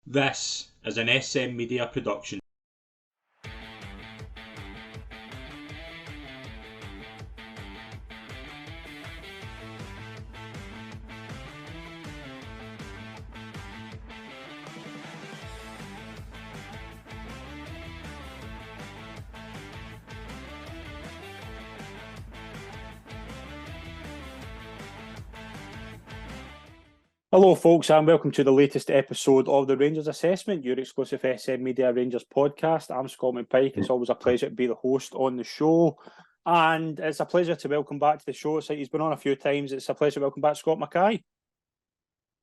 This is an SM Media production. Hello, folks, and welcome to the latest episode of the Rangers Assessment, your exclusive SM Media Rangers podcast. I'm Scott McKay. It's always a pleasure to be the host on the show, and it's a pleasure to welcome back to the show. It's like he's been on a few times. It's a pleasure to welcome back Scott McKay.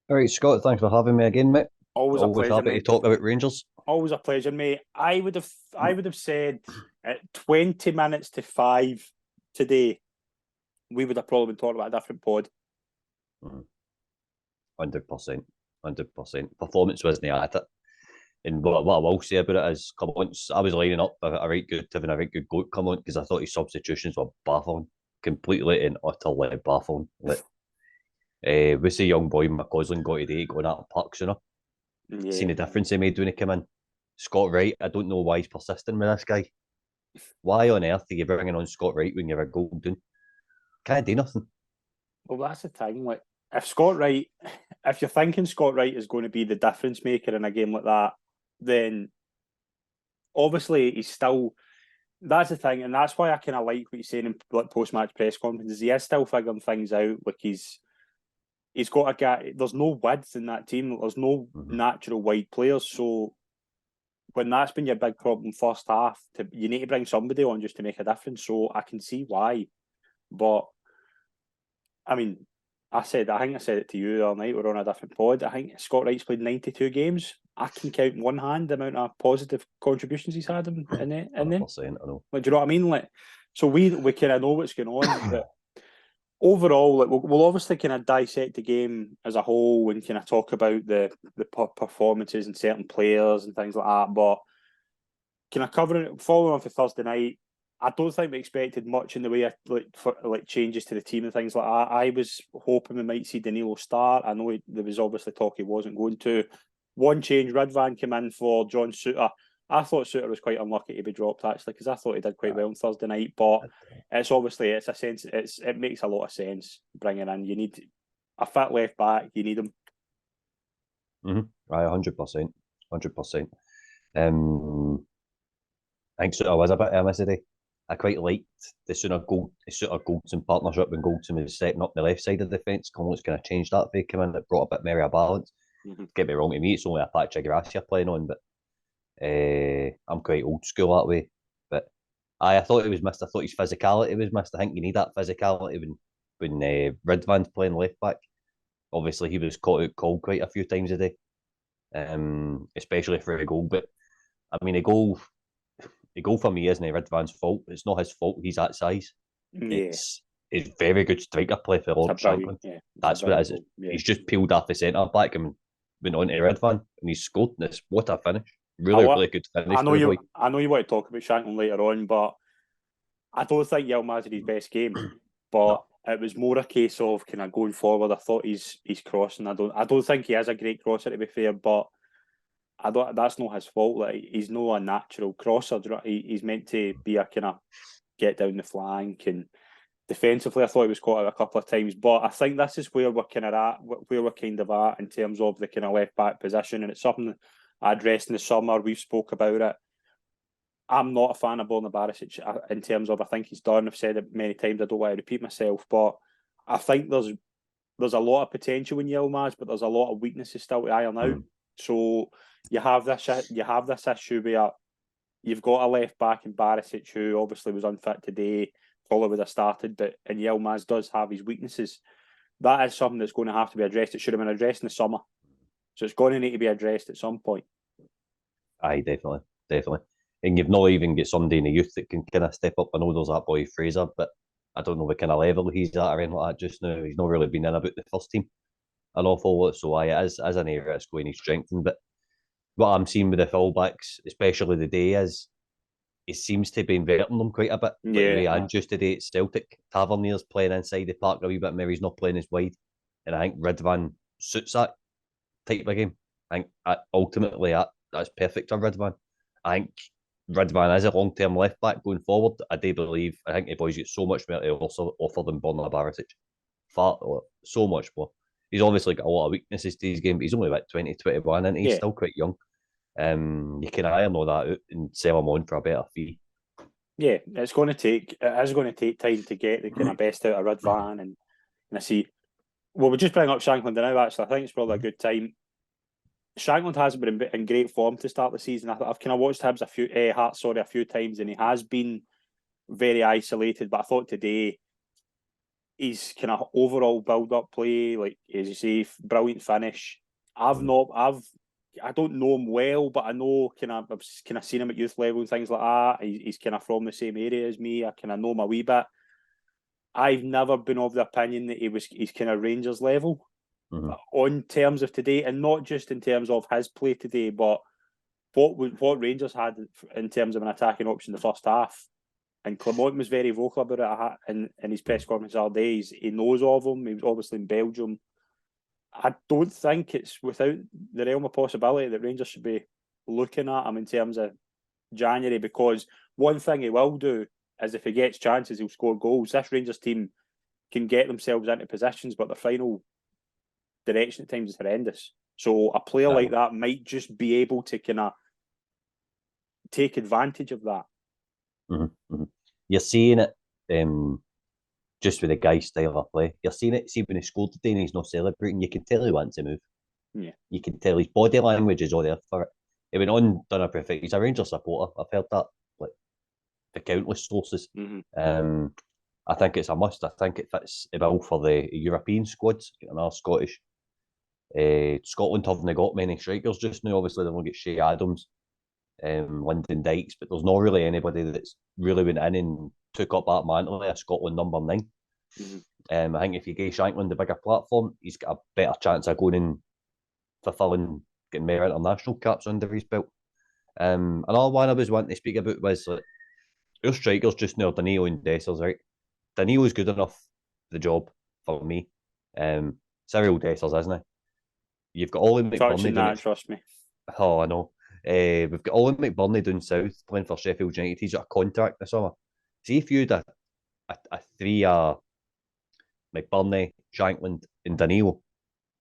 All right, Scott, thanks for having me again, mate. Always a pleasure, happy mate. to talk about Rangers. Always a pleasure, mate. I would have said at 20 minutes to 5 today, we would have probably been talking about a different pod. 100%. Performance wasn't at it. And what I will say about it is, once I was lining up a right good goal come on, because I thought his substitutions were baffling, completely and utterly baffling. Like, what's the young boy McCausland got today going out of pucks, you know? Yeah. Seen the difference he made when he came in. Scott Wright, I don't know why he's persisting with this guy. Why on earth are you bringing on Scott Wright when you're a goal down? Can't do nothing. Well, that's the thing. Like, if you're thinking Scott Wright is going to be the difference maker in a game like that, then obviously he's still. That's the thing, and that's why I kind of like what he's saying in like post-match press conferences. He is still figuring things out. Like he's got a guy. There's no width in that team. There's no natural wide players. So when that's been your big problem first half, you need to bring somebody on just to make a difference. So I can see why, but I mean, I think I said it to you the other night. We're on a different pod. I think Scott Wright's played 92 games. I can count in one hand the amount of positive contributions he's had in there. 100%, I know. Like, do you know what I mean? Like, so we kind of know what's going on, but overall, like, we'll obviously kind of dissect the game as a whole and kind of talk about the performances and certain players and things like that. But kind of following on for Thursday night, I don't think we expected much in the way of changes to the team and things like that. I was hoping we might see Danilo start. I know there was obviously talk he wasn't going to. One change, Ridvan came in for John Souttar. I thought Souttar was quite unlucky to be dropped actually, because I thought he did quite well on Thursday night. But it makes a lot of sense bringing in. You need a fit left back. You need him. Right, 100%. I think Souttar was a bit earnest today. I quite liked the Goldson partnership when Goldson was setting up the left side of the defence. Collins kind of changed that. They came in, it brought a bit more balance. Get me wrong, to me, it's only a patch of grass you're playing on, but I'm quite old school that way. But I thought it was missed. I thought his physicality was missed. I think you need that physicality when Ridvan's playing left back. Obviously, he was caught out cold quite a few times a day, especially for a goal. But I mean, a goal for me isn't Ridvan's fault. It's not his fault. He's that size. Yeah. It's very good striker play for Lord Shanklin. That's what it is. Yeah. He's just peeled off the centre back and went on to Ridvan, and he's scored this. What a finish! Really good finish. I know you want to talk about Shanklin later on, but I don't think Yilmaz had his best game. But it was more a case of kind of going forward. I thought he's crossing. I don't think he is a great crosser, to be fair, but that's not his fault. Like, he's not a natural crosser. He's meant to be a kind of get down the flank, and defensively I thought he was caught out a couple of times. But I think this is where we're kind of at in terms of the kind of left back position, and it's something I addressed in the summer. We've spoke about it. I'm not a fan of Borna Barisic in terms of, I think he's done. I've said it many times. I don't want to repeat myself, but I think there's a lot of potential in Yilmaz, but there's a lot of weaknesses still to iron out. So you have this issue where you've got a left back in Barisic who obviously was unfit today, probably would have started, and Yilmaz does have his weaknesses. That is something that's going to have to be addressed. It should have been addressed in the summer, so it's going to need to be addressed at some point. Aye, definitely. And you've not even got somebody in the youth that can kind of step up. I know there's that boy Fraser, but I don't know what kind of level he's at or anything like that just now. He's not really been in about the first team an awful lot, so it is an area that's going to strengthen. But what I'm seeing with the fullbacks, especially today, is it seems to be inverting them quite a bit. Yeah. And just today at Celtic, Tavernier's playing inside the park a wee bit, maybe he's not playing as wide. And I think Ridvan suits that type of game. I think ultimately that's perfect for Ridvan. I think Ridvan is a long-term left back going forward. I do believe. I think the boys get so much more to offer than Borna Barisic. Far so much more. He's obviously got a lot of weaknesses to his game, but he's only about 20, 21, and he's Yeah, still quite young. You can iron all that out and sell him on for a better fee. yeah, it is going to take time to get the kind of best out of Ridvan, and I see. Well, we just bring up Shankland now. Actually, I think it's probably a good time. Shankland hasn't been in great form to start the season. I've kind of watched Hibs Hearts a few times, and he has been very isolated. But I thought today his kind of overall build-up play, like as you say, brilliant finish. I don't know him well, but I know I've kind of seen him at youth level and things like that. He's kind of from the same area as me. I kind of know him a wee bit. I've never been of the opinion that he's kind of Rangers level on terms of today, and not just in terms of his play today, but what Rangers had in terms of an attacking option the first half. And Clement was very vocal about it in his press conference all days. He knows of him. He was obviously in Belgium. I don't think it's without the realm of possibility that Rangers should be looking at him in terms of January, because one thing he will do is if he gets chances, he'll score goals. This Rangers team can get themselves into positions, but their final direction at times is horrendous. So a player like that might just be able to kind of take advantage of that. You're seeing it just with the guy's style of play. You're seeing it. See, when he scored today and he's not celebrating, you can tell he wants to move. Yeah. You can tell his body language is all there for it. He went on, done a perfect. He's a Rangers supporter. I've heard that like the countless sources. I think it's a must. I think it fits the bill for the European squads. Another Scottish. Scotland haven't got many strikers just now. Obviously, they've only got Shea Adams, Lyndon Dykes, but there's not really anybody that's really went in and took up that mantle of Scotland number 9. I think if you give Shankland the bigger platform, he's got a better chance of going in fulfilling getting more international caps under his belt. Another one I was wanting to speak about was like our strikers just now, Danilo and Dessers, right? Danilo's good enough for the job for me. Cyril Dessers, isn't he? You've got Owen McBurney doing it. Trust me. Oh, I know. We've got Owen McBurney down south playing for Sheffield United. He's got a contract this summer. See if you had a three McBurney, Shankland, and Danilo,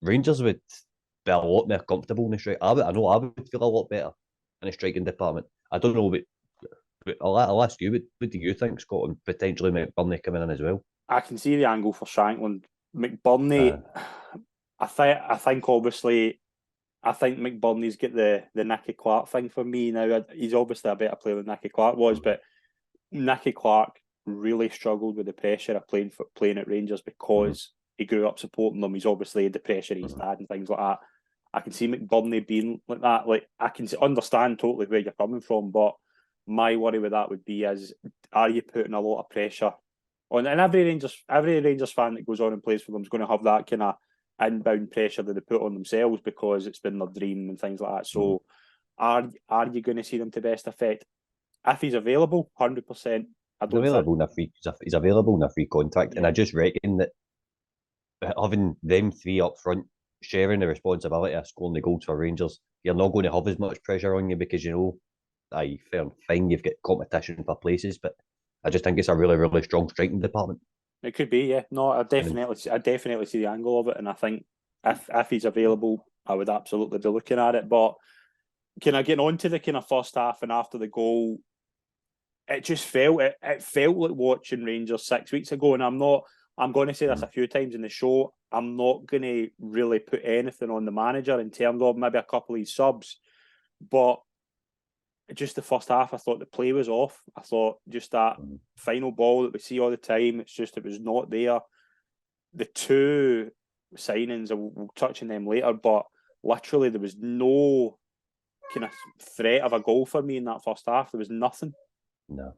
Rangers would be a lot more comfortable in the strike. I know I would feel a lot better in the striking department. I don't know, but I'll ask you, what do you think, Scott, and potentially McBurney coming in as well? I can see the angle for Shankland. McBurney, I think obviously, I think McBurney's got the Nicky Clark thing for me now. He's obviously a better player than Nicky Clark was, but Nicky Clark really struggled with the pressure of playing at Rangers because he grew up supporting them. He's obviously the pressure he's had and things like that. I can see McBurney being like that. Like I can understand totally where you're coming from, but my worry with that would be are you putting a lot of pressure on? And every Rangers fan that goes on and plays for them is going to have that kind of inbound pressure that they put on themselves because it's been their dream and things like that. So, are you going to see them to best effect? If he's available, 100%. He's available in a free contract, and I just reckon that having them three up front sharing the responsibility of scoring the goals for Rangers, you're not going to have as much pressure on you because fair and fine, you've got competition for places, but I just think it's a really, really strong striking department. It could be, yeah. No, I definitely see the angle of it, and I think if he's available, I would absolutely be looking at it. But kind of getting on to the kind of first half and after the goal, it just felt like watching Rangers 6 weeks ago, and I'm going to say this a few times in the show. I'm not going to really put anything on the manager in terms of maybe a couple of these subs, but just the first half, I thought the play was off. I thought just that final ball that we see all the time, it was not there. The two signings, we'll touch on them later, but literally there was no kind of threat of a goal for me in that first half. There was nothing. No,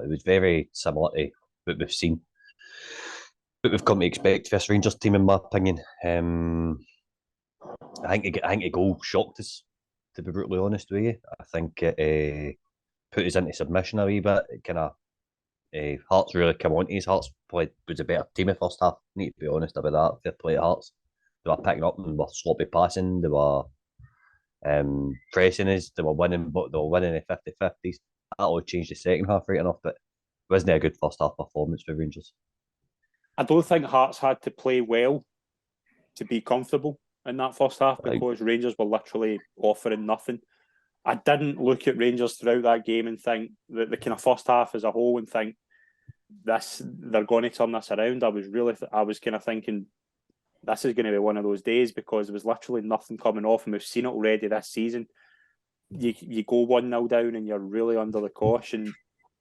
it was very similar to what we've seen, what we've come to expect for this Rangers team, in my opinion. I think a goal shocked us, to be brutally honest with you. I think it put us into submission a wee bit. It kind of Hearts really come on to his. Hearts was a better team in the first half. Need to be honest about that. Fair play to Hearts. They were picking up and were sloppy passing. They were Pressing is, they were winning, but they were winning the 50-50s. That all changed the second half right enough, but it wasn't a good first half performance for Rangers. I don't think Hearts had to play well to be comfortable in that first half because Rangers were literally offering nothing. I didn't look at Rangers throughout that game and think that the kind of first half as a whole and think they're going to turn this around. I was kind of thinking this is going to be one of those days because there was literally nothing coming off, and we've seen it already this season. You go 1-0 down and you're really under the cosh, and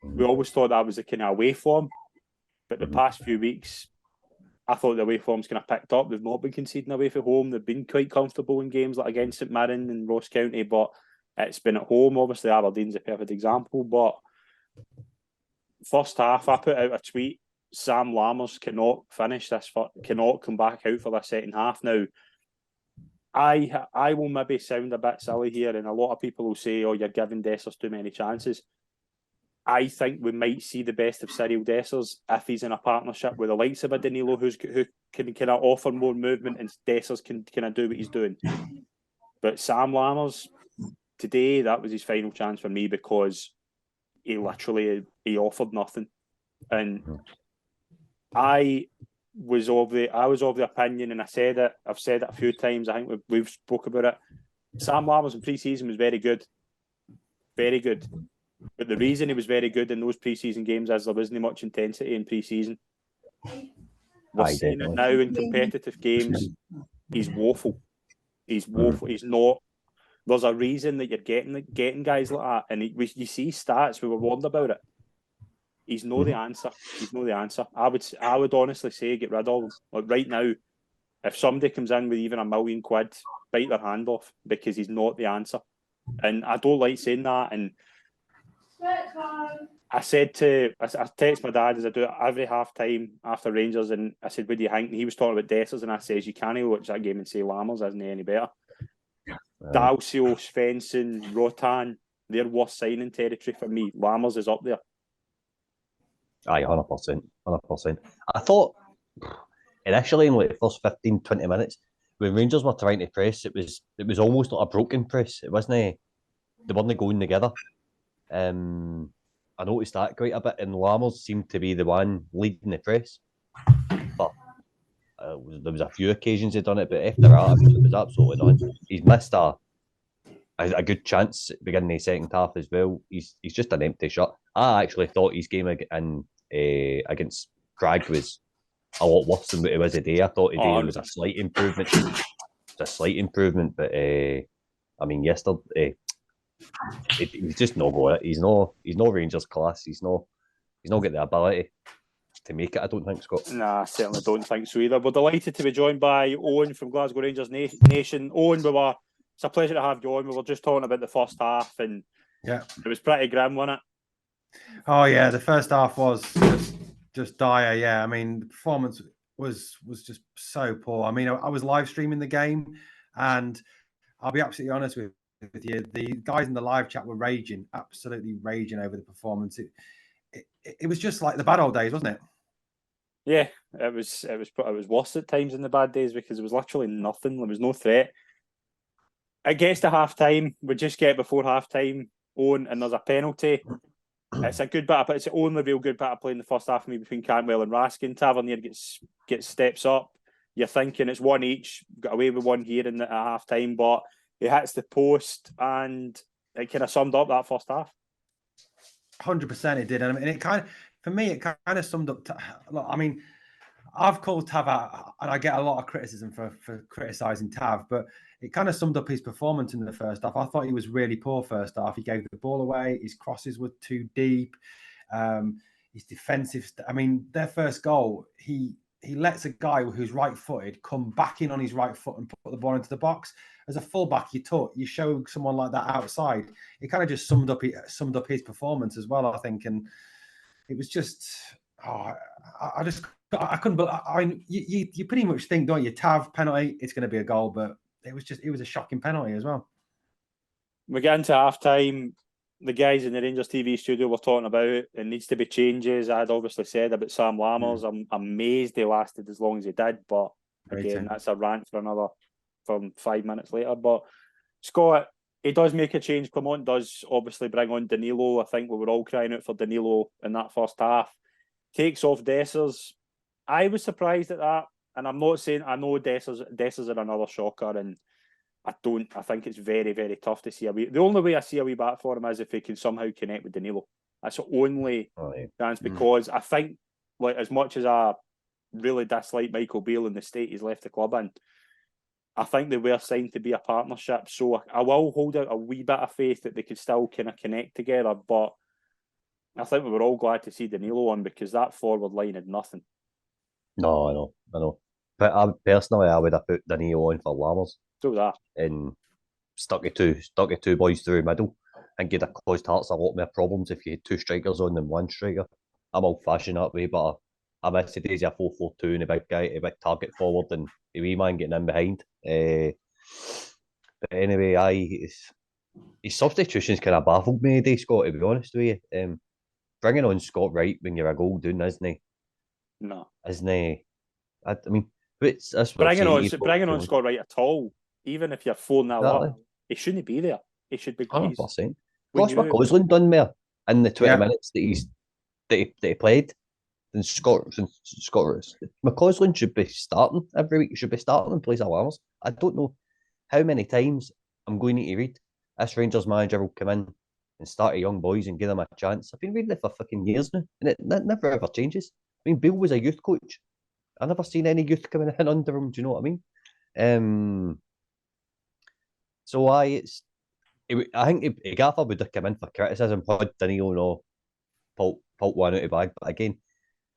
we always thought that was a kind of away form, but the past few weeks I thought the away form's kind of picked up. They've not been conceding away from home. They've been quite comfortable in games like against St Mirren and Ross County, but it's been at home. Obviously, Aberdeen's a perfect example. But first half, I put out a tweet. Sam Lammers cannot finish this. Cannot come back out for the second half. Now, I will maybe sound a bit silly here, and a lot of people will say, "Oh, you're giving Dessers too many chances." I think we might see the best of Cyril Dessers if he's in a partnership with the likes of a Danilo who can kind of offer more movement, and Dessers can kind of do what he's doing. But Sam Lammers, today, that was his final chance for me because he offered nothing. And I was of the opinion, and I've said it a few times, I think we've spoke about it. Sam Lammers in pre-season was very good. Very good. But the reason he was very good in those pre-season games is there wasn't much intensity in pre-season. We're seeing it now in competitive games. He's woeful. He's woeful. He's not. There's a reason that you're getting guys like that, and you see stats. We were warned about it. He's not the answer. He's not the answer. I would honestly say get rid of him. Like right now, if somebody comes in with even £1 million, bite their hand off because he's not the answer. And I don't like saying that. And I text my dad as I do it every half time after Rangers, and I said, "What do you think?" And he was talking about Dessers, and I says, "You can't watch that game and say Lammers isn't any better." Dalcio, Svensson, Rotan, they're worst signing territory for me. Lammers is up there. Aye, 100%. 100%. I thought initially in like the first 15-20 minutes, when Rangers were trying to press, it was almost like a broken press. It wasn't, they weren't going together. I noticed that quite a bit, and Lammers seemed to be the one leading the press. But there was a few occasions he'd done it, but after that, it was absolutely done. He's missed a good chance at the beginning of the second half as well. He's just an empty shot. I actually thought his game against Prague was a lot worse than what it was today. I thought today was a slight improvement. It's a slight improvement, but I mean, yesterday he's just not got it. He's no Rangers class. He's not got the ability to make it, I don't think, Scott. Nah, I certainly don't think so either. We're delighted to be joined by Owen from Glasgow Rangers Nation. Owen, it's a pleasure to have you on. We were just talking about the first half, and it was pretty grim, wasn't it? Oh yeah, the first half was just dire. Yeah, I mean, the performance was just so poor. I mean, I was live streaming the game, and I'll be absolutely honest with you. The guys in the live chat were absolutely raging over the performance. It was just like the bad old days, wasn't it? Yeah, it was worse at times in the bad days because there was literally nothing. There was no threat. It gets to half time. We just get before half time, Owen, and there's a penalty. It's a good bit it's the only real good bit of play in the first half for me between Cantwell and Raskin. Tavernier gets steps up. You're thinking it's one each. Got away with one here at half time, but he hits the post, and it kind of summed up that first half. 100% it did, and it kind of, for me, it kind of summed up. I mean, I've called Tav out, and I get a lot of criticism for criticising Tav, but it kind of summed up his performance in the first half. I thought he was really poor first half. He gave the ball away. His crosses were too deep. His defensive. I mean, their first goal, he lets a guy who's right-footed come back in on his right foot and put the ball into the box. As a fullback, you show someone like that outside. It kind of just summed up his performance as well, I think, and it was just. I couldn't believe. I mean, you pretty much think, don't you? Tav penalty, it's going to be a goal, but it was a shocking penalty as well. We get into half time. The guys in the Rangers TV studio were talking about it. There needs to be changes. I'd obviously said about Sam Lammers. I'm amazed he lasted as long as he did, but again, that's a rant for 5 minutes later. But Scott, he does make a change. Clement does obviously bring on Danilo. I think we were all crying out for Danilo in that first half. Takes off Dessers. I was surprised at that. And I'm not saying, I know Dessers are another shocker, and I think it's very, very tough to see a wee. The only way I see a wee back for him is if he can somehow connect with Danilo. That's the only chance, because I think, like, as much as I really dislike Michael Beale in the state he's left the club in, I think they were signed to be a partnership. So I will hold out a wee bit of faith that they could still kind of connect together. But I think we were all glad to see Danilo on, because that forward line had nothing. No, I know. But I would have put Danilo on for Lammers. So that. And stuck at two boys through the middle. I think you'd have caused Hearts a lot more problems if you had two strikers on than one striker. I'm old-fashioned that way, but I miss today's a 4-4-2 and a big guy, a big target forward, and a wee man getting in behind. But anyway, his substitutions kind of baffled me today, Scott, to be honest with you. Bringing on Scott Wright when you're a goal down, isn't he? No. Isn't he? I mean, that's bringing on Scott Wright at all, even if you're 4-0 up, he shouldn't be there. He should be. 100%. Ross McCausland done more in the 20 minutes that he played than Scott. McCausland should be starting every week. He should be starting in place of Lammers. I don't know how many times I'm going to read this Rangers manager will come in and start a young boys and give them a chance. I've been reading it for fucking years now, and it never ever changes. I mean, Bill was a youth coach. I never seen any youth coming in under him. Do you know what I mean? So I think Gaffer would have come in for criticism had Danilo no pulled one out of the bag. But again,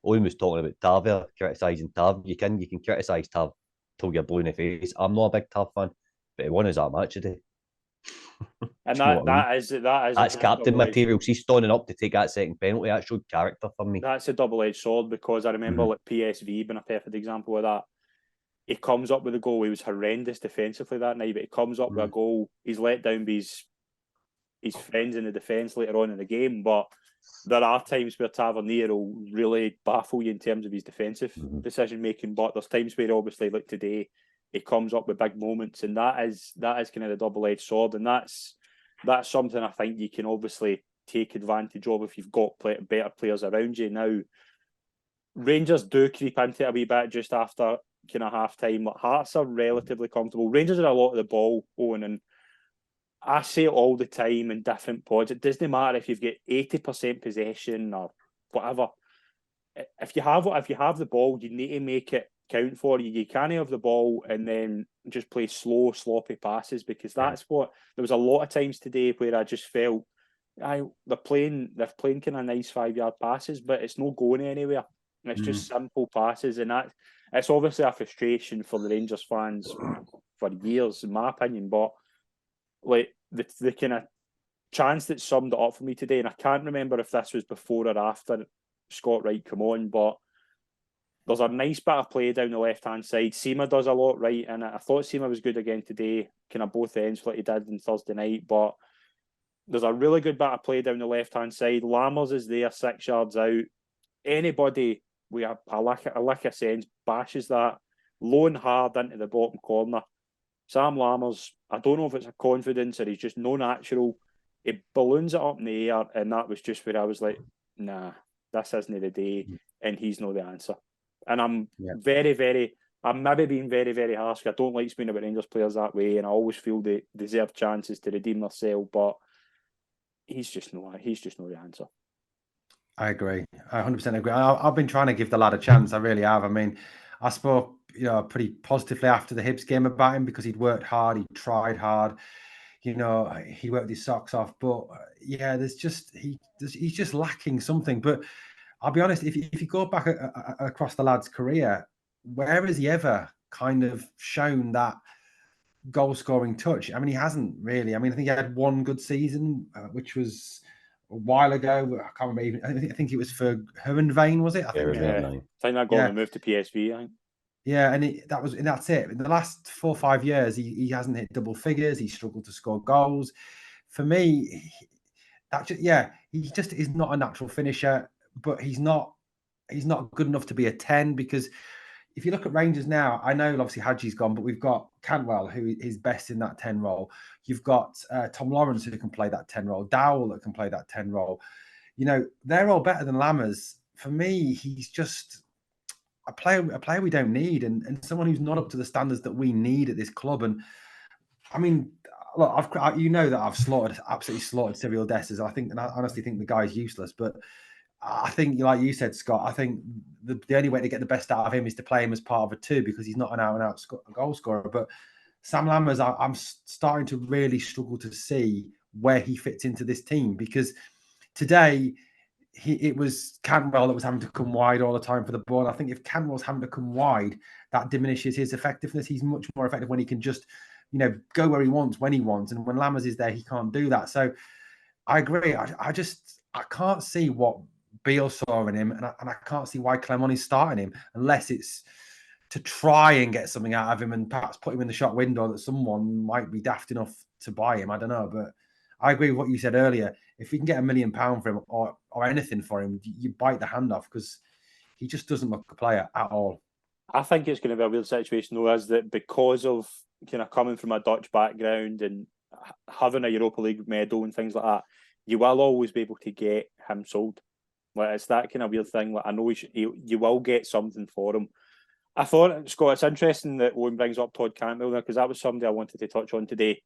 Owen was talking about Tav, criticising Tav. You can criticise Tav till you're blue in the face. I'm not a big Tav fan, but he won us that match today. And that's captain material. He's standing up to take that second penalty. That showed character for me. That's a double-edged sword, because I remember like PSV being a perfect example of that. He comes up with a goal. He was horrendous defensively that night, but he comes up with a goal. He's let down by his friends in the defence later on in the game. But there are times where Tavernier will really baffle you in terms of his defensive decision making. But there's times where, obviously, like today, he comes up with big moments, and that is kind of the double-edged sword, and that's something I think you can obviously take advantage of if you've got better players around you. Now, Rangers do creep into it a wee bit just after kind of half time. Like, Hearts are relatively comfortable. Rangers are a lot of the ball, Owen, and I say it all the time in different pods. It doesn't matter if you've got 80% possession or whatever. If you have the ball, you need to make it count for you. You can't have the ball and then just play slow, sloppy passes, because that's what there was a lot of times today where I just felt they're playing kind of nice 5-yard passes, but it's not going anywhere. It's just simple passes, and it's obviously a frustration for the Rangers fans for years, in my opinion. But like the kind of chance that summed it up for me today, and I can't remember if this was before or after Scott Wright come on, but there's a nice bit of play down the left-hand side. Seema does a lot right in it. I thought Seema was good again today, kind of both ends, what he did on Thursday night. But there's a really good bit of play down the left-hand side. Lammers is there, 6 yards out. Anybody with a lick of sense bashes that low and hard into the bottom corner. Sam Lammers, I don't know if it's a confidence or he's just no natural. He balloons it up in the air, and that was just where I was like, nah, this isn't the day, and he's not the answer. And I'm I'm maybe being very, very harsh. I don't like speaking about Rangers players that way, and I always feel they deserve chances to redeem themselves, but he's just not the answer. I agree. I 100% agree. I've been trying to give the lad a chance. I really have. I mean, I spoke, pretty positively after the Hibs game about him because he'd worked hard, he tried hard, he worked his socks off. But yeah, he's just lacking something. But I'll be honest, if you go back across the lad's career, where has he ever kind of shown that goal-scoring touch? I mean, he hasn't really. I mean, I think he had one good season, which was a while ago. I can't remember. I think it was for Herenveen, was it? I think that got him moved to PSV. I think. Yeah, and that's it. In the last 4 or 5 years, he hasn't hit double figures. He struggled to score goals. For me, he just is not a natural finisher. But he's not good enough to be a 10 because, if you look at Rangers now, I know obviously Hadji's gone, but we've got Cantwell, who is best in that 10 role. You've got Tom Lawrence, who can play that 10 role, Dowell that can play that 10 role. You know, they're all better than Lammers. For me, he's just a player we don't need, and someone who's not up to the standards that we need at this club. And I mean, look, you know that I've absolutely slaughtered Cyril Dessers. And I honestly think the guy's useless. But I think, like you said, Scott, I think the only way to get the best out of him is to play him as part of a two, because he's not an out-and-out goal scorer. But Sam Lammers, I'm starting to really struggle to see where he fits into this team, because today it was Cantwell that was having to come wide all the time for the ball. And I think if Cantwell's having to come wide, that diminishes his effectiveness. He's much more effective when he can just, you know, go where he wants when he wants. And when Lammers is there, he can't do that. So I agree. I can't see what Beale saw in him, and I can't see why Clement is starting him, unless it's to try and get something out of him and perhaps put him in the shop window that someone might be daft enough to buy him. I don't know, but I agree with what you said earlier. If we can get £1 million for him or anything for him, you bite the hand off, because he just doesn't look a player at all. I think it's going to be a weird situation, though, is that because of kind of coming from a Dutch background and having a Europa League medal and things like that, you will always be able to get him sold. Like, it's that kind of weird thing. Like, I know you will get something for him. I thought, Scott, it's interesting that Owen brings up Todd Cantwell there, because that was somebody I wanted to touch on today.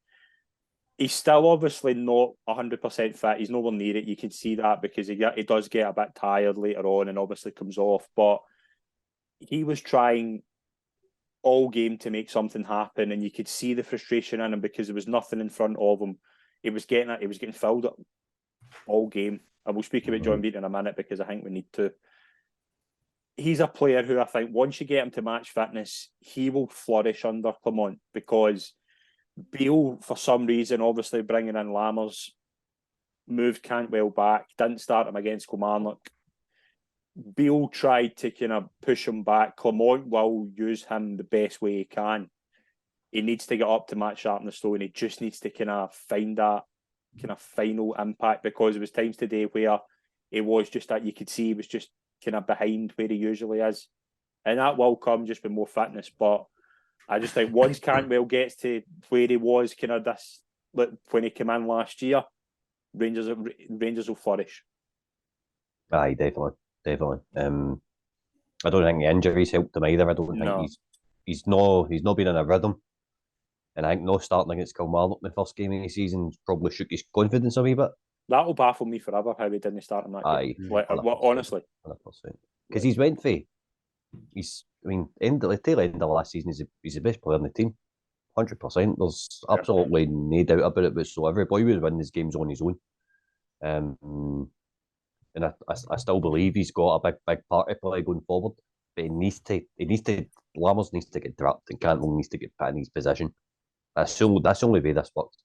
He's still obviously not 100% fit. He's nowhere near it. You can see that, because he does get a bit tired later on and obviously comes off. But he was trying all game to make something happen, and you could see the frustration in him because there was nothing in front of him. He was getting filled up all game. I will speak about John Beaton in a minute, because I think we need to. He's a player who I think once you get him to match fitness, he will flourish under Clement, because Beale, for some reason, obviously bringing in Lammers, moved Cantwell back, didn't start him against Kilmarnock. Beale tried to kind of push him back. Clement will use him the best way he can. He needs to get up to match sharpness, though, and he just needs to kind of find that kind of final impact, because there was times today where it was just that you could see he was just kind of behind where he usually is. And that will come just with more fitness. But I just think once Cantwell gets to where he was kind of this, like when he came in last year, Rangers will flourish. Aye, definitely. I don't think the injuries helped him either. I don't think he's not been in a rhythm. And I think no starting against Kilmarnock in the first game of the season probably shook his confidence a wee bit. That'll baffle me forever, how he didn't start in that game. Like, honestly. 100%. Because he's went for, tail end of last season, he's the best player in the team. 100%. There's absolutely no doubt about it whatsoever. Boy was winning his games on his own. And I still believe he's got a big part to play going forward. But Lammers needs to get dropped, and Cantwell needs to get put in his position. That's the only way this works.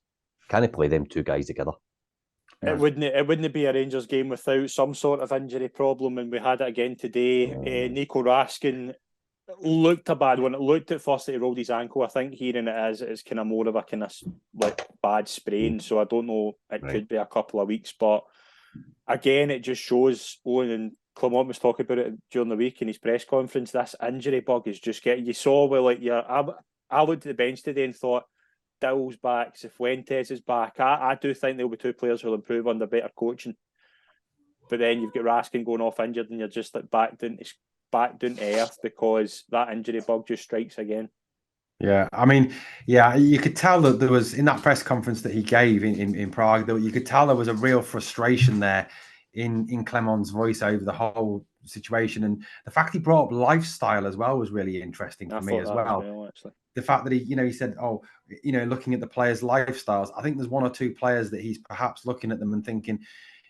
Can he play them two guys together? It wouldn't be a Rangers game without some sort of injury problem, and we had it again today. Nico Raskin looked a bad one. It looked at first that he rolled his ankle. I think hearing it's kind of more of a kind of like bad sprain. So I don't know. It could be a couple of weeks, but again, it just shows. Owen and Clement was talking about it during the week in his press conference. This injury bug is just getting. You saw I looked at the bench today and thought, Dowell's back, Cifuentes is back. I do think there'll be two players who'll improve under better coaching. But then you've got Raskin going off injured, and you're just like back down to earth, because that injury bug just strikes again. Yeah, you could tell that there was, in that press conference that he gave in Prague, that you could tell there was a real frustration there in Clement's voice over the whole situation. And the fact he brought up lifestyle as well was really interesting for me as well. Actually. The fact that he said, looking at the players' lifestyles, I think there's one or two players that he's perhaps looking at them and thinking,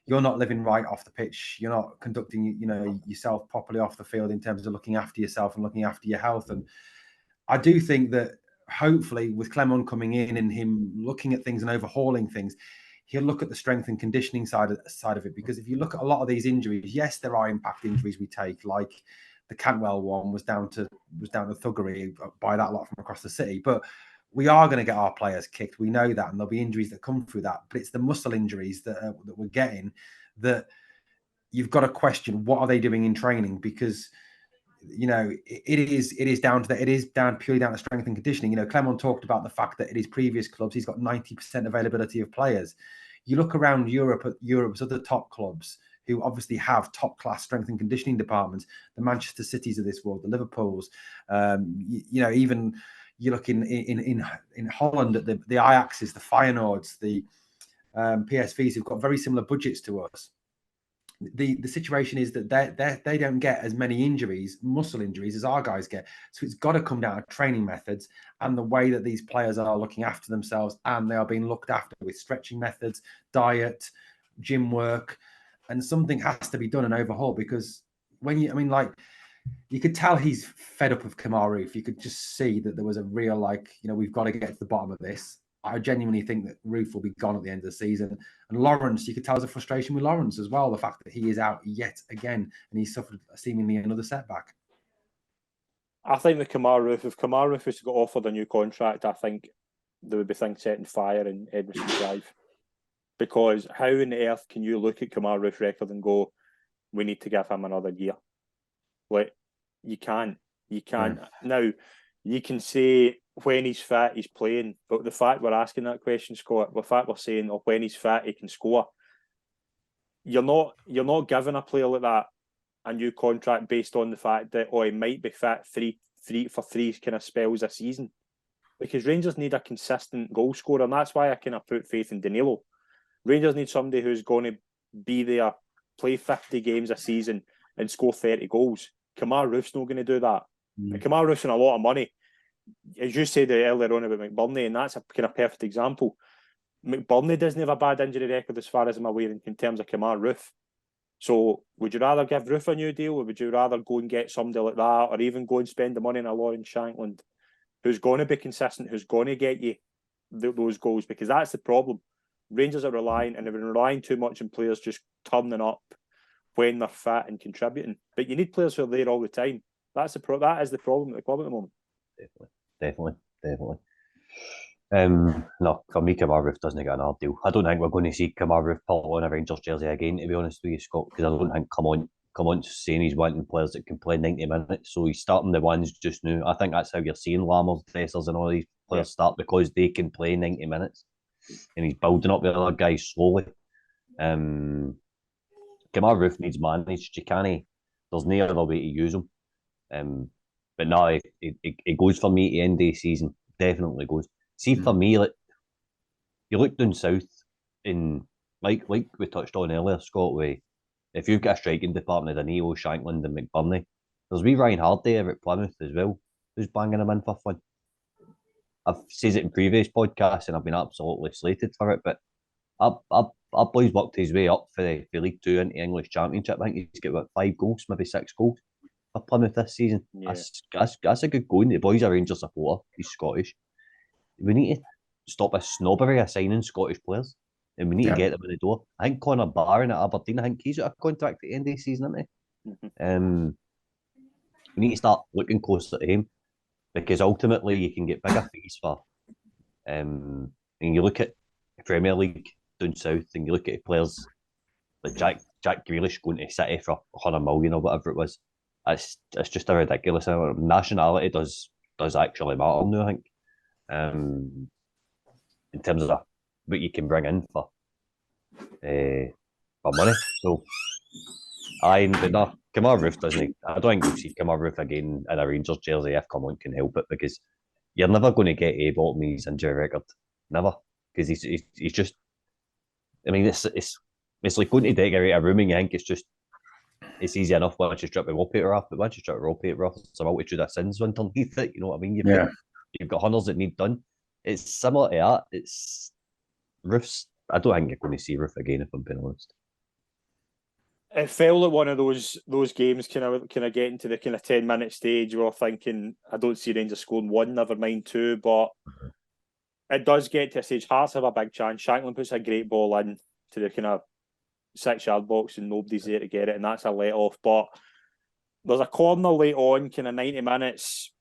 you're not living right off the pitch. You're not conducting, yourself properly off the field in terms of looking after yourself and looking after your health. And I do think that hopefully with Clement coming in and him looking at things and overhauling things, he'll look at the strength and conditioning side of it. Because if you look at a lot of these injuries, yes, there are impact injuries we take, like the Cantwell one was down to thuggery by that lot from across the city. But we are going to get our players kicked. We know that, and there'll be injuries that come through that. But it's the muscle injuries that we're getting that you've got to question, what are they doing in training? Because it is down to that. It is purely down to strength and conditioning. Clement talked about the fact that at his previous clubs, he's got 90% availability of players. You look around Europe at Europe's other top clubs who obviously have top class strength and conditioning departments, the Manchester Cities of this world, the Liverpools, even you look in Holland at the Ajaxes, the Feyenoords, the PSVs who've got very similar budgets to us. The situation is that they don't get as many injuries, muscle injuries, as our guys get. So it's got to come down to training methods and the way that these players are looking after themselves, and they are being looked after with stretching methods, diet, gym work, and something has to be done and overhauled. Because you could tell he's fed up of Kemar Roofe. You could just see that there was a real we've got to get to the bottom of this. I genuinely think that Roofe will be gone at the end of the season. And Lawrence, you could tell there's a frustration with Lawrence as well. The fact that he is out yet again and he's suffered seemingly another setback. I think the Kemar Roofe, if Kemar Roofe was to get offered a new contract, I think there would be things setting fire in Edmiston Drive. Because how on earth can you look at Kemar Roofe's record and go, we need to give him another year? You can't. Yeah. Now, you can say when he's fit, he's playing. But the fact we're asking that question, Scott, the fact we're saying, when he's fit, he can score. You're not giving a player like that a new contract based on the fact that, he might be fit three kind of spells a season. Because Rangers need a consistent goal scorer, and that's why I kind of put faith in Danilo. Rangers need somebody who's going to be there, play 50 games a season and score 30 goals. Kemar Roofe's not going to do that. Kemar Roofe's on a lot of money. As you said earlier on about McBurney, and that's a kind of perfect example. McBurney doesn't have a bad injury record as far as I'm aware in terms of Kemar Roofe. So would you rather give Roofe a new deal, or would you rather go and get somebody like that, or even go and spend the money on a Lawrence Shankland who's going to be consistent, who's going to get you those goals? Because that's the problem. Rangers are relying too much on players just turning up when they're fit and contributing. But you need players who are there all the time. That is the problem at the club at the moment. Definitely. No, for me, Kemar Roofe doesn't get an hard deal. I don't think we're going to see Kemar Roofe pull on a Rangers jersey again, to be honest with you, Scott, because I don't think come on saying he's wanting players that can play 90 minutes. So he's starting the ones just now. I think that's how you're seeing Lammers, Dressers and all these players start, because they can play 90 minutes. And he's building up the other guys slowly. Kemar Roofe needs managed. There's no other way to use him. But no, it goes for me at the end of the season. Definitely goes. See, for me, you look down south in like we touched on earlier, Scott, if you've got a striking department of Danilo, Shankland and McBurney, there's wee Ryan Hardy at Plymouth as well, who's banging him in for fun. I've said it in previous podcasts and I've been absolutely slated for it, but our boy's worked his way up for League 2 into English Championship. I think he's got 5 goals, maybe 6 goals for Plymouth this season. Yeah. That's a good going. The boy's a Rangers supporter. He's Scottish. We need to stop this snobbery of signing Scottish players, and we need to get them in the door. I think Conor Barron at Aberdeen, I think he's got a contract at the end of the season, isn't he? We need to start looking closer to him, because ultimately you can get bigger fees for. And you look at the Premier League down south, and you look at players like Jack Grealish going to City for 100 million or whatever it was. It's just a ridiculous. Nationality does actually matter now, I think. In terms of what you can bring in for money. So, but no, Kemar Roofe doesn't. I don't think we'll see Kemar Roofe again in a Rangers jersey if Come On can help it, because you're never going to get a bottom his injury record, never, because he's just. I mean, it's like going to decorate a room, and you think it's easy enough once you strip the wallpaper off, but once you strip the wallpaper off, it's a multitude of sins underneath it. You know what I mean? You've got hunters that need done. It's similar to that. It's Roofe's. I don't think you're going to see Roofe again, if I'm being honest. It felt like one of those games kind of getting to the kind of 10-minute stage where we're thinking, I don't see Rangers scoring 1, never mind 2, but it does get to a stage. Hearts have a big chance. Shankland puts a great ball in to the kind of 6-yard box and nobody's there to get it, and that's a let-off. But there's a corner late on, kind of 90 minutes.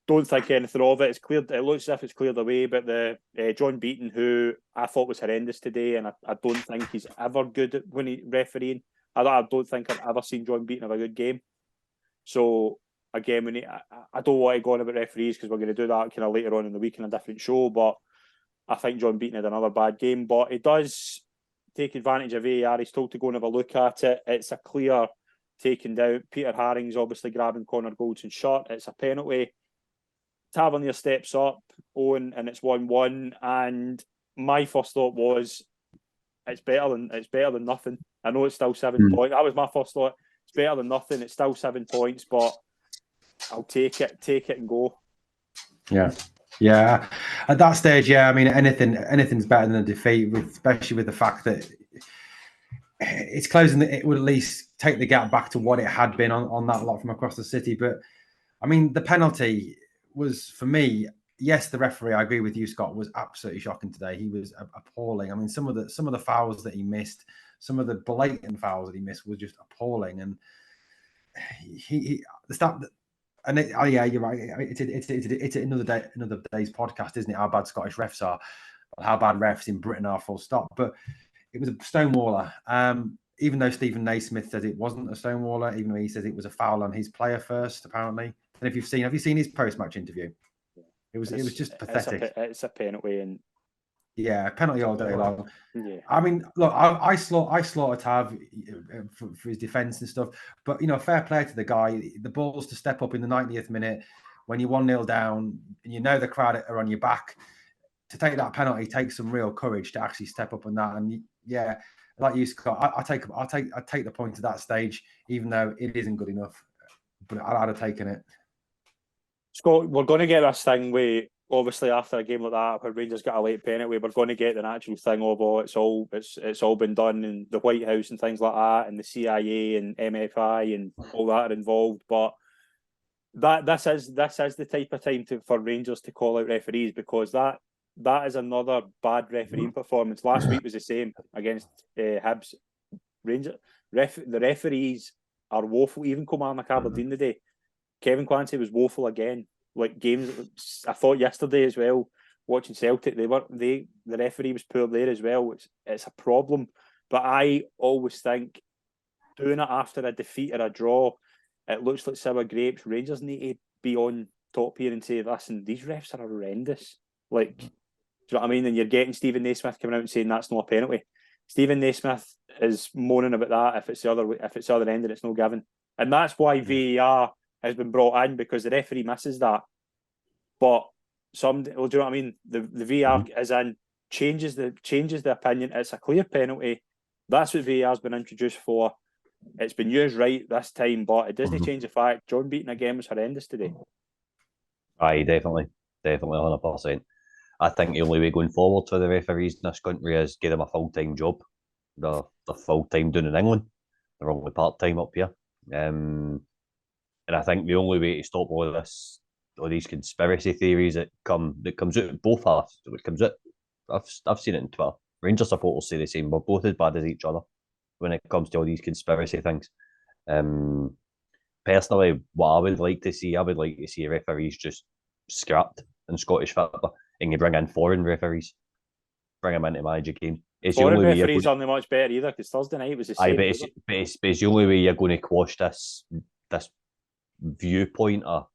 Don't think anything of it. It's cleared. It looks as if it's cleared away. But the John Beaton, who I thought was horrendous today, and I don't think he's ever good when he refereeing. I don't think I've ever seen John Beaton have a good game. So again, I don't want to go on about referees because we're going to do that kind of later on in the week in a different show. But I think John Beaton had another bad game. But he does take advantage of VAR. He's told to go and have a look at it. It's a clear taken down. Peter Haring's obviously grabbing Connor Goldson's shirt. It's a penalty. Tavernier steps up, Owen, and it's 1-1. And my first thought was, it's better than nothing. I know it's still 7 points. That was my first thought. It's better than nothing. It's still 7 points, but I'll take it and go. Yeah. At that stage, I mean, anything's better than a defeat, especially with the fact that it's closing. It would at least take the gap back to what it had been on that lot from across the city. But I mean, the penalty was, for me, yes, the referee, I agree with you, Scott, was absolutely shocking today. He was appalling. I mean, some of the fouls that he missed, some of the blatant fouls that he missed were just appalling. And the stuff. And you're right. It's another day's podcast, isn't it? How bad Scottish refs are, how bad refs in Britain are, full stop. But it was a stonewaller. Even though Stephen Naismith says it wasn't a stonewaller, even though he says it was a foul on his player first, apparently. And have you seen his post-match interview? It was just pathetic. It's a penalty, and penalty all day long. Yeah. I mean, look, I slaughter Tav for his defence and stuff, but fair play to the guy. The balls to step up in the 90th minute when you're 1-0 down and the crowd are on your back. To take that penalty takes some real courage to actually step up on that. And like you, Scott, I take the point at that stage, even though it isn't good enough. But I'd have taken it. Scott, we're going to get this thing where, obviously, after a game like that, where Rangers got a late penalty, we're going to get the natural thing of, it's all been done in the White House and things like that, and the CIA and MFI and all that are involved. But this is the type of time for Rangers to call out referees, because that is another bad refereeing performance. Last week was the same against Hibs. The referees are woeful. Even Kilmarnock Aberdeen today, Kevin Clancy was woeful again. Like games, I thought yesterday as well, watching Celtic, the referee was poor there as well. It's a problem. But I always think doing it after a defeat or a draw, it looks like sour grapes. Rangers need to be on top here and say, listen, these refs are horrendous. Like, do you know what I mean? And you're getting Stephen Naismith coming out and saying that's not a penalty. Stephen Naismith is moaning about that if it's the other end and it's no given. And that's why VAR has been brought in, because the referee misses that. But do you know what I mean? The VAR is in, changes the opinion. It's a clear penalty. That's what VAR has been introduced for. It's been used right this time, but it doesn't change the fact John Beaton again was horrendous today. Aye, definitely 100%. I think the only way going forward for the referees in this country is give them a full-time job. They're full-time down in England. They're only part-time up here. And I think the only way to stop all these conspiracy theories that comes out of both halves, it comes out. I've seen it in Twitter. Rangers supporters say the same. We're both as bad as each other when it comes to all these conspiracy things. Personally, what I would like to see referees just scrapped in Scottish football, and you bring in foreign referees, bring them in to manage a game. Foreign referees aren't much better either, because Thursday night was the same. But it's the only way you're going to quash this viewpoint of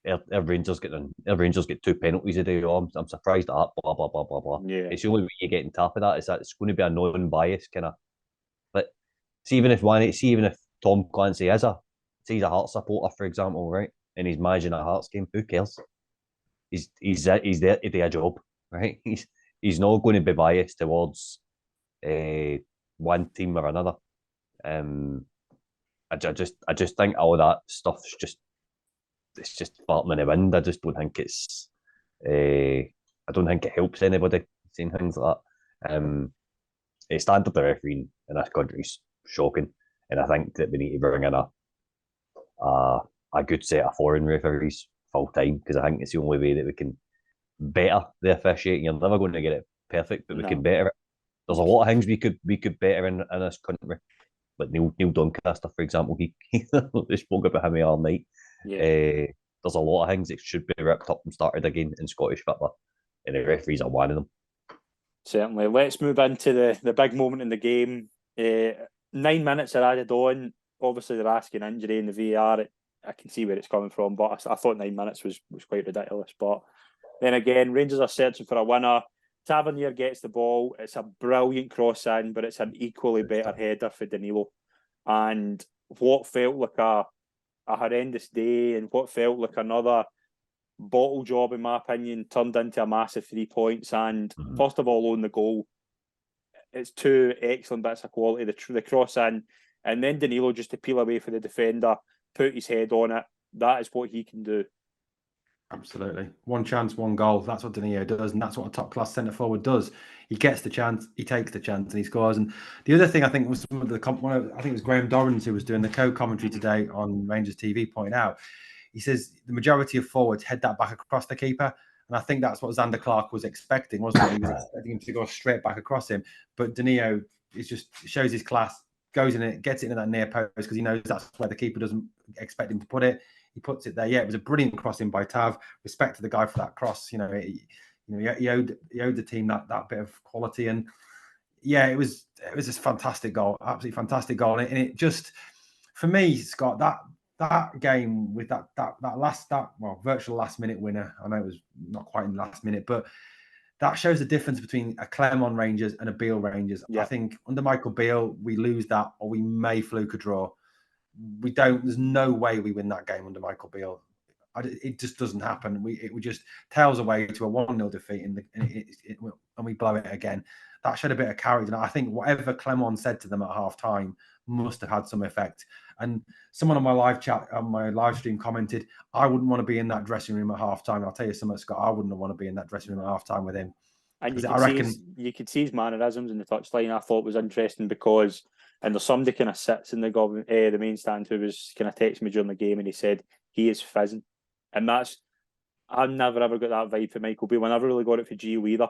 Rangers get 2 penalties a day. I'm surprised at that. Blah blah blah blah blah. Yeah. It's the only way you get on top of that is that it's going to be a non-biased kind of. But even if Tom Clancy he's a Hearts supporter, for example, right, and he's managing a Hearts game, who cares? He's there to do a job, right? He's not going to be biased towards one team or another. I just think all that stuff's just farting in the wind. I just don't think it's. I don't think it helps anybody saying things like that. The standard of refereeing in this country is shocking, and I think that we need to bring in a good set of foreign referees full time, because I think it's the only way that we can better the officiating. You're never going to get it perfect, but we can better it. There's a lot of things we could better in this country. Like Neil Doncaster, for example, he they spoke about him all night. Yeah. There's a lot of things that should be ripped up and started again in Scottish football, and the referees are one of them. Certainly. Let's move into the big moment in the game. 9 minutes are added on. Obviously, they're asking injury in the VAR. I can see where it's coming from, but I thought 9 minutes was quite ridiculous. But then again, Rangers are searching for a winner. Tavernier gets the ball. It's a brilliant cross in, but it's an equally better header for Danilo. And what felt like a horrendous day, and what felt like another bottle job, in my opinion, turned into a massive 3 points. And first of all, on the goal, it's two excellent bits of quality. The cross in, and then Danilo just to peel away for the defender, put his head on it. That is what he can do. Absolutely. One chance, one goal. That's what Danilo does, and that's what a top-class centre-forward does. He gets the chance, he takes the chance, and he scores. And the other thing I think was some of the I think it was Graham Dorrans who was doing the co-commentary today on Rangers TV, pointed out. He says the majority of forwards head that back across the keeper, and I think that's what Zander Clark was expecting, wasn't it? He was expecting him to go straight back across him, but Danilo shows his class, goes in it, gets it in that near post because he knows that's where the keeper doesn't expect him to put it. He puts it there. Yeah, it was a brilliant crossing by Tav. Respect to the guy for that cross. He owed the team that bit of quality, and yeah, it was just a fantastic goal, absolutely fantastic goal, and it just, for me, Scott, that game with that virtual last minute winner. I know it was not quite in the last minute, but that shows the difference between a Clermont Rangers and a Beale Rangers. Yeah. I think under Michael Beale, we lose that, or we may fluke a draw. We don't. There's no way we win that game under Michael Beale. It just doesn't happen. We just tails away to a 1-0 defeat, and we blow it again. That showed a bit of character. And I think whatever Clermont said to them at half time must have had some effect. And someone on my live chat, on my live stream, commented, "I wouldn't want to be in that dressing room at half time." I'll tell you something, Scott. I wouldn't want to be in that dressing room at half time with him. And you could see his mannerisms in the touchline. I thought was interesting because, and there's somebody kind of sits in the main stand who was kind of texting me during the game, and he said he is fizzing, and I've never ever got that vibe for Michael Beale. I never really got it for Gio either.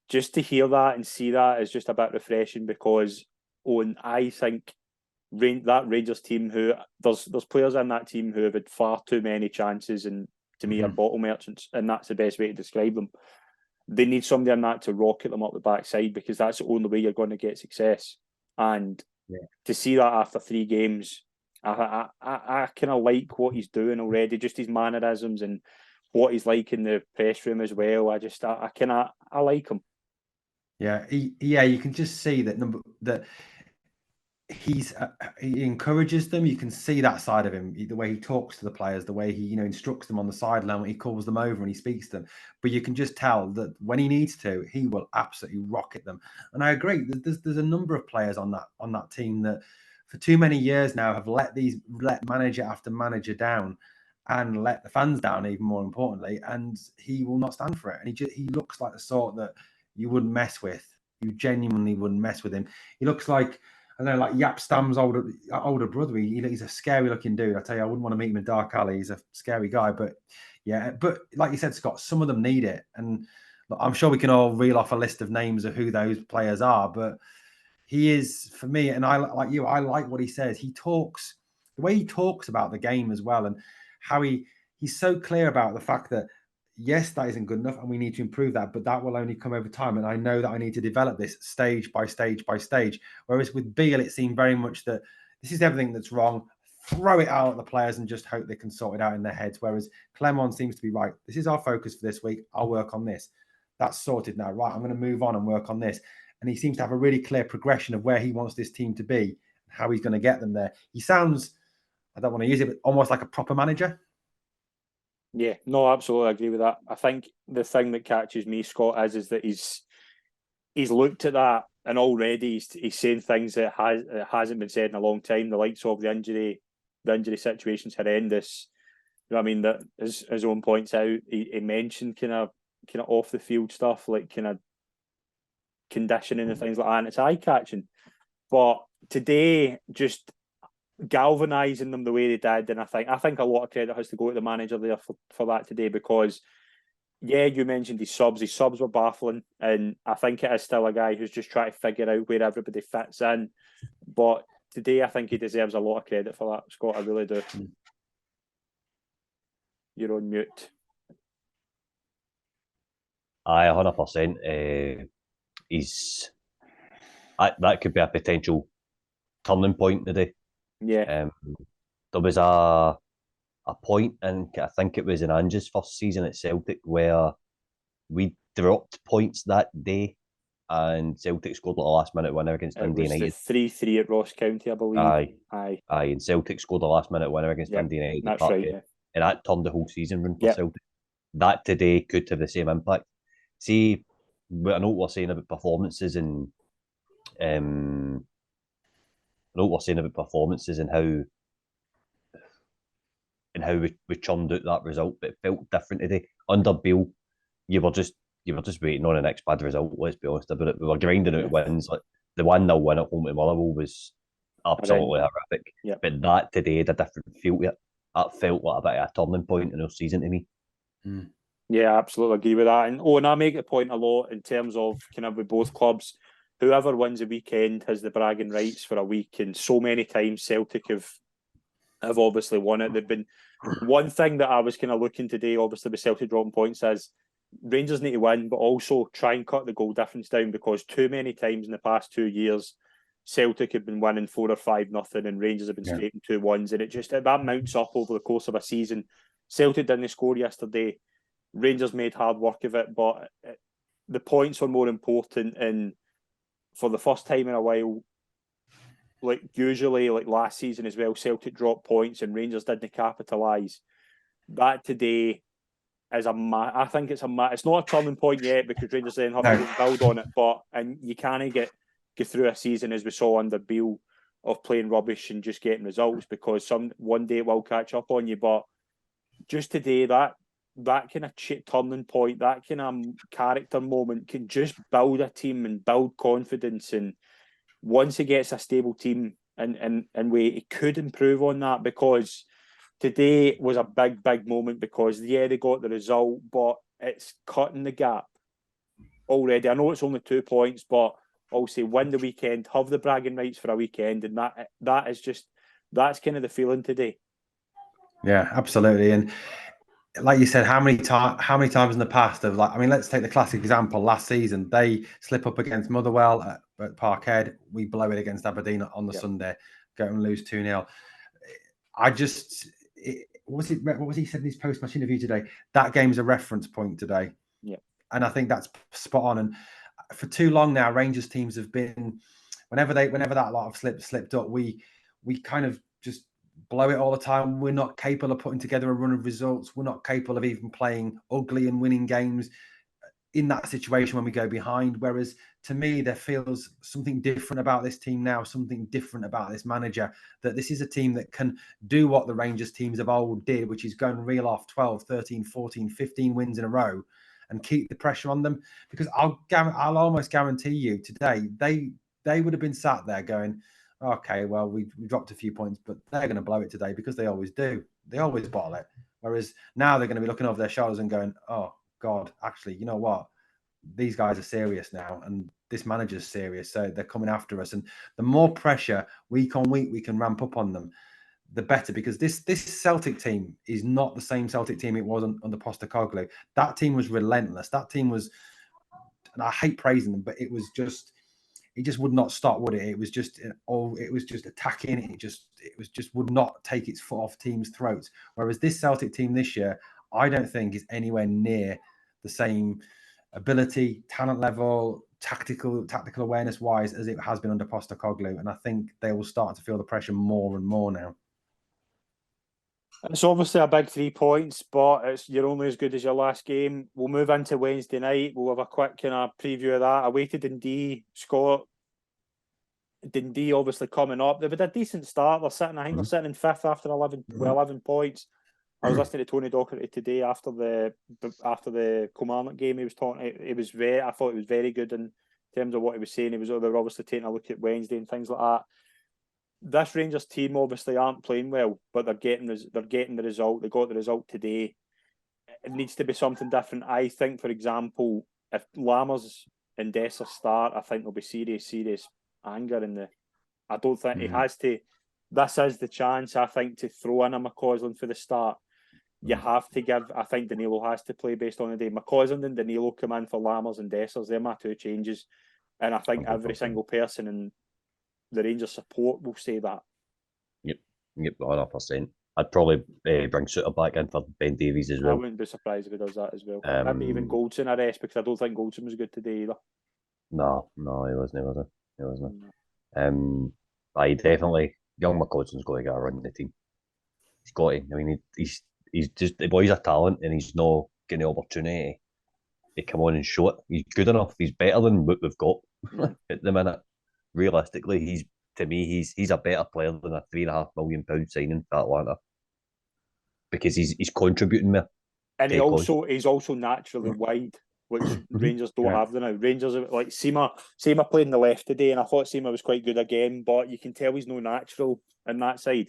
Just to hear that and see that is just a bit refreshing because, Owen, I think that Rangers team, who there's players in that team who have had far too many chances and to me are bottle merchants, and that's the best way to describe them. They need somebody in that to rocket them up the backside because that's the only way you're going to get success. And to see that after 3 games, I kind of like what he's doing already, just his mannerisms and what he's like in the press room as well. I like him. Yeah, you can just see that he encourages them. You can see that side of him, the way he talks to the players, the way he instructs them on the sideline, he calls them over and he speaks to them. But you can just tell that when he needs to, he will absolutely rocket them. And I agree. There's a number of players on that team that for too many years now have let manager after manager down and let the fans down, even more importantly. And he will not stand for it. And he looks like the sort that you wouldn't mess with. You genuinely wouldn't mess with him. He looks like, I know, like Jaap Stam's older brother. He's a scary looking dude. I tell you, I wouldn't want to meet him in a dark alley. He's a scary guy. But like you said, Scott, some of them need it. And I'm sure we can all reel off a list of names of who those players are. But he is, for me, and I like what he says. The way he talks about the game as well, and how he's so clear about the fact that, yes, that isn't good enough and we need to improve that, but that will only come over time. And I know that I need to develop this stage by stage by stage. Whereas with Beale, it seemed very much that this is everything that's wrong. Throw it out at the players and just hope they can sort it out in their heads. Whereas Clermont seems to be, right, this is our focus for this week. I'll work on this. That's sorted now. Right, I'm going to move on and work on this. And he seems to have a really clear progression of where he wants this team to be, how he's going to get them there. He sounds, I don't want to use it, but almost like a proper manager. Yeah, no, absolutely, I agree with that. I think the thing that catches me, Scott, is that he's looked at that and already he's saying things that hasn't been said in a long time. The likes of the injury situation's horrendous. You know what I mean? That as Owen points out, he mentioned kind of off the field stuff like kind of conditioning and things like that. And it's eye catching, but today just galvanising them the way they did, and I think a lot of credit has to go to the manager there for that today, because you mentioned his subs were baffling, and I think it is still a guy who's just trying to figure out where everybody fits in, but today I think he deserves a lot of credit for that, Scott. I really do. You're on mute. Aye, 100%. That could be a potential turning point today. Yeah. There was a a point in, I think it was in Ange's first season at Celtic, where we dropped points that day and Celtic scored like a last minute winner against Dundee It was United. the 3-3 at Ross County, I believe. Aye, and Celtic scored a last minute winner against Dundee United. That's right. Yeah. And that turned the whole season round for Celtic. That today could have the same impact. See, I know what we're saying about performances and I know what we're saying about performances and how we churned out that result, but it felt different today. Under Beale, you were just waiting on the next bad result. Let's be honest about it. We were grinding out wins. Like the 1-0 win at home to Motherwell was absolutely horrific. Yep. But that today had a different feel to it. That felt like a bit of a turning point in our season to me. Mm. Yeah, I absolutely agree with that. And I make the point a lot in terms of kind of with both clubs. Whoever wins the weekend has the bragging rights for a week, and so many times Celtic have obviously won it. They've been one thing that I was kind of looking today, obviously with Celtic dropping points, is Rangers need to win, but also try and cut the goal difference down, because too many times in the past 2 years, Celtic have been winning 4 or 5-0, and Rangers have been scraping 2-1s, and that mounts up over the course of a season. Celtic didn't score yesterday. Rangers made hard work of it, but the points are more important. And for the first time in a while, like usually, like last season as well, Celtic dropped points and Rangers didn't capitalise. That today is I think it's not a turning point yet, because Rangers then have to build on it. And you can't get through a season as we saw under Beale of playing rubbish and just getting results, because one day it will catch up on you. But just today, that kind of turning point, that kind of character moment can just build a team and build confidence. And once he gets a stable team and he could improve on that, because today was a big moment, because they got the result, but it's cutting the gap already. I know it's only 2 points, but I'll say win the weekend, have the bragging rights for a weekend, and that's kind of the feeling today. Yeah, absolutely. And like you said, how many times in the past of, like, I mean, let's take the classic example. Last season, they slip up against Motherwell at Parkhead. We blow it against Aberdeen on the Sunday, go and lose 2-0. What was he said in his post-match interview today? That game's a reference point today. Yeah. And I think that's spot on. And for too long now, Rangers teams have been, whenever that lot of slipped up, we kind of just blow it all the time. We're not capable of putting together a run of results. We're not capable of even playing ugly and winning games in that situation when we go behind. Whereas to me, there feels something different about this team now, something different about this manager, that this is a team that can do what the Rangers teams of old did, which is go and reel off 12, 13, 14, 15 wins in a row and keep the pressure on them. Because I'll almost guarantee you today, they would have been sat there going, okay, well, we dropped a few points, but they're going to blow it today, because they always do. They always bottle it. Whereas now they're going to be looking over their shoulders and going, oh, God, actually, you know what? These guys are serious now, and this manager's serious, so they're coming after us. And the more pressure week on week we can ramp up on them, the better, because this Celtic team is not the same Celtic team it was under Postecoglou. That team was relentless. That team was, and I hate praising them, but it just would not stop, would it? It was just attacking. It just would not take its foot off teams' throats. Whereas this Celtic team this year, I don't think is anywhere near the same ability, talent level, tactical awareness wise as it has been under Postecoglou. And I think they will start to feel the pressure more and more now. It's obviously a big 3 points, but you're only as good as your last game. We'll move into Wednesday night. We'll have a quick kind of preview of that. Away to Dundee, Scott. Dundee obviously coming up. They've had a decent start. They're sitting in 5th after 11 points. I was listening to Tony Docherty today after the Kilmarnock game. He was talking. I thought it was very good in terms of what he was saying. They were obviously taking a look at Wednesday and things like that. This Rangers team obviously aren't playing well, but they're getting the result. They got the result today. It needs to be something different. I think, for example, if Lammers and Dessers start, I think there'll be serious anger in the. I don't think he has to. This is the chance, I think, to throw in a McCausland for the start. You have to give. I think Danilo has to play based on the day. McCausland and Danilo come in for Lammers and Dessers. They're my 2 changes, and I think every single person in the Rangers support will say that. Yep, 100%. I'd probably bring Suter back in for Ben Davies as I well. wouldn't be surprised if he does that as well. Maybe even Goldson a rest, because I don't think Goldson was good today either. No, he wasn't. I definitely, young McCausland's got to get a run in the team. He's got to. I mean, he's just, the boy's a talent and he's not getting the opportunity to come on and show it. He's good enough. He's better than what we've got at the minute. Realistically, he's a better player than a £3.5 million signing for Atlanta, because he's contributing more. And he's also naturally wide, which Rangers don't have now. Rangers are like Seema played in the left today, and I thought Seema was quite good again, but you can tell he's no natural in that side.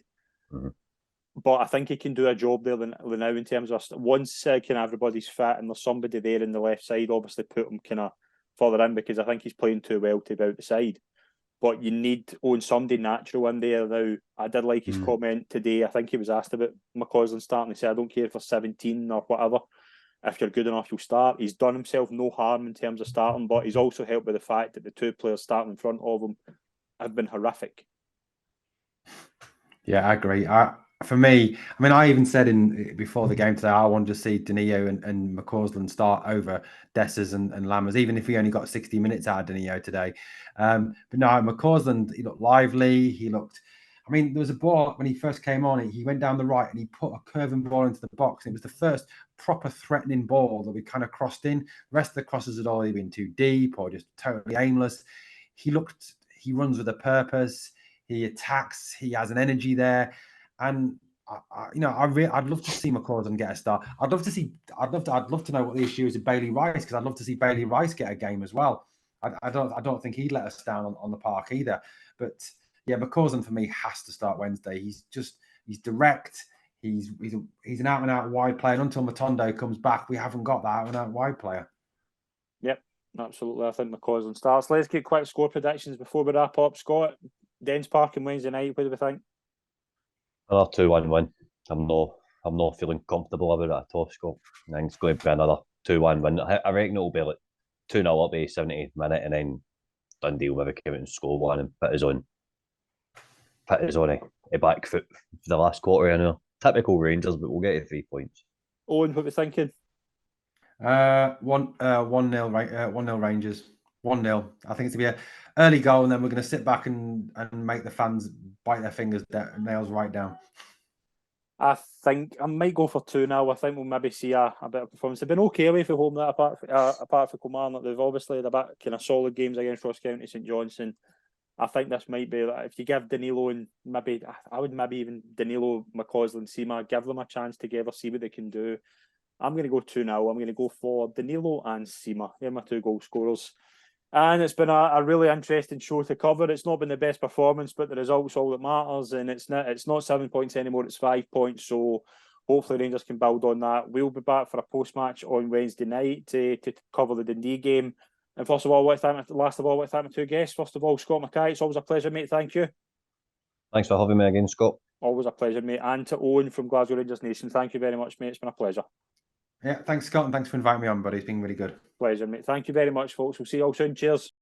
But I think he can do a job there now in terms of once kind of everybody's fit and there's somebody there in the left side, obviously put him kind of further in, because I think he's playing too well to be out the side. But you need somebody natural in there now. I did like his comment today. I think he was asked about McCausland starting. He said, I don't care if 17 or whatever. If you're good enough, you'll start. He's done himself no harm in terms of starting, but he's also helped by the fact that the two players starting in front of him have been horrific. Yeah, I agree. For me, I mean, I even said before the game today, I wanted to see Danilo and McCausland start over Dessers and Lammers, even if he only got 60 minutes out of Danilo today. But no, McCausland, he looked lively. I mean, there was a ball when he first came on, he went down the right and he put a curving ball into the box. And it was the first proper threatening ball that we kind of crossed in. The rest of the crosses had already been too deep or just totally aimless. He runs with a purpose. He attacks. He has an energy there. And I'd love to see McCausland get a start. I'd love to know what the issue is with Bailey Rice, because I'd love to see Bailey Rice get a game as well. I don't think he'd let us down on the park either. But yeah, McCausland for me has to start Wednesday. He's direct. He's an out and out wide player. And until Matondo comes back, we haven't got that out and out wide player. Yep, absolutely. I think McCausland starts. Let's get quick score predictions before we wrap up. Scott, Dens Park on Wednesday night. What do we think? Another 2-1 win. I'm not feeling comfortable about it at all, Scott. I think it's going to be another 2-1 win. I reckon it'll be like 2-0 up to the 78th minute, and then Dundee will maybe come out and score one and put us on a back foot for the last quarter. I know, typical Rangers, but we'll get 3 points. Owen, what are we thinking? 1-0 Rangers. 1-0. I think it's going to be an early goal, and then we're going to sit back and make the fans bite their nails right down. I think I might go for 2-0. I think we'll maybe see a bit of performance. They've been okay away from home, that apart from Kilmarnock. They've obviously had a bit kind of solid games against Ross County, St Johnstone. I think this might be, if you give Danilo and maybe, I would maybe even Danilo, McCausland, Seema, give them a chance together, see what they can do. I'm going to go 2-0. I'm going to go for Danilo and Seema. They're my 2 goal scorers. And it's been a really interesting show to cover. It's not been the best performance, but the result's all that matters. And it's not 7 points anymore, it's 5 points. So hopefully Rangers can build on that. We'll be back for a post-match on Wednesday night to cover the Dundee game. And last of all, I want to thank my 2 guests. First of all, Scott McKay, it's always a pleasure, mate. Thank you. Thanks for having me again, Scott. Always a pleasure, mate. And to Owen from Glasgow Rangers Nation, thank you very much, mate. It's been a pleasure. Yeah, thanks, Scott, and thanks for inviting me on, buddy. It's been really good. Pleasure, mate. Thank you very much, folks. We'll see you all soon. Cheers.